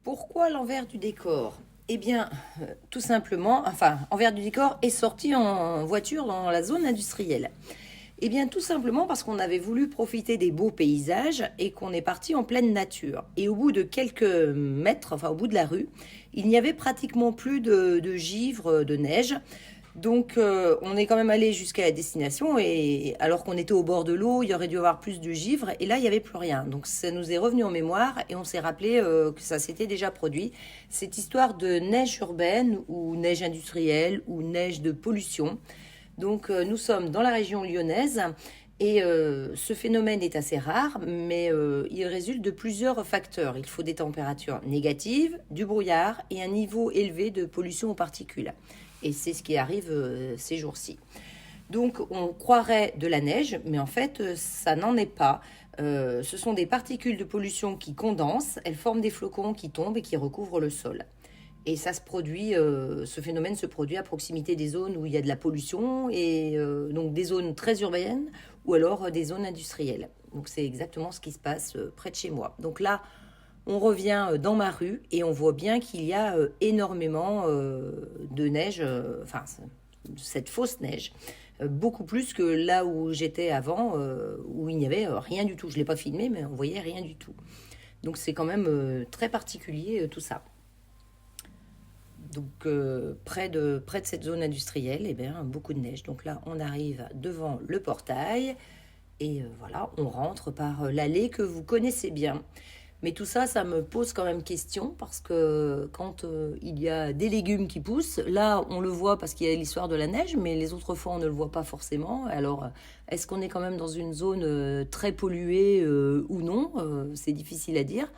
Pourquoi l'envers du décor? Eh bien, tout simplement, envers du décor est sorti en voiture dans la zone industrielle. Eh bien, tout simplement parce qu'on avait voulu profiter des beaux paysages et qu'on est parti en pleine nature. Et au bout de quelques mètres, au bout de la rue, il n'y avait pratiquement plus de givre, de neige. Donc, on est quand même allé jusqu'à la destination et alors qu'on était au bord de l'eau, il y aurait dû y avoir plus de givre et là, il n'y avait plus rien. Donc, ça nous est revenu en mémoire et on s'est rappelé que ça s'était déjà produit. Cette histoire de neige urbaine ou neige industrielle ou neige de pollution. Donc, nous sommes dans la région lyonnaise et ce phénomène est assez rare, mais il résulte de plusieurs facteurs. Il faut des températures négatives, du brouillard et un niveau élevé de pollution aux particules. Et c'est ce qui arrive ces jours-ci. Donc on croirait de la neige, mais en fait ça n'en est pas. Ce sont des particules de pollution qui condensent, elles forment des flocons qui tombent et qui recouvrent le sol. Et ça se produit, ce phénomène se produit à proximité des zones où il y a de la pollution, et donc des zones très urbaines ou alors des zones industrielles. Donc c'est exactement ce qui se passe près de chez moi. Donc là, on revient dans ma rue et on voit bien qu'il y a énormément de neige, cette fausse neige, beaucoup plus que là où j'étais avant, où il n'y avait rien du tout. Je ne l'ai pas filmé, mais on voyait rien du tout. Donc c'est quand même très particulier tout ça. Donc près de cette zone industrielle, eh bien, beaucoup de neige. Donc là, on arrive devant le portail et voilà, on rentre par l'allée que vous connaissez bien. Mais tout ça, ça me pose quand même question parce que quand il y a des légumes qui poussent, là, on le voit parce qu'il y a l'histoire de la neige, mais les autres fois, on ne le voit pas forcément. Alors, est-ce qu'on est quand même dans une zone très polluée ou non? C'est difficile à dire.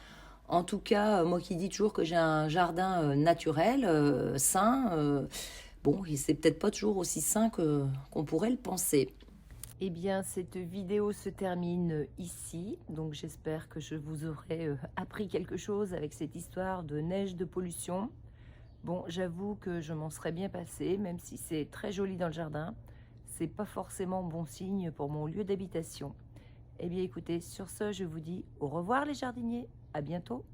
En tout cas, moi qui dis toujours que j'ai un jardin naturel, sain, bon, c'est peut-être pas toujours aussi sain qu'on pourrait le penser. Eh bien, cette vidéo se termine ici, donc j'espère que je vous aurai appris quelque chose avec cette histoire de neige de pollution. Bon, j'avoue que je m'en serais bien passée, même si c'est très joli dans le jardin, c'est pas forcément bon signe pour mon lieu d'habitation. Eh bien écoutez, sur ce, je vous dis au revoir les jardiniers, à bientôt.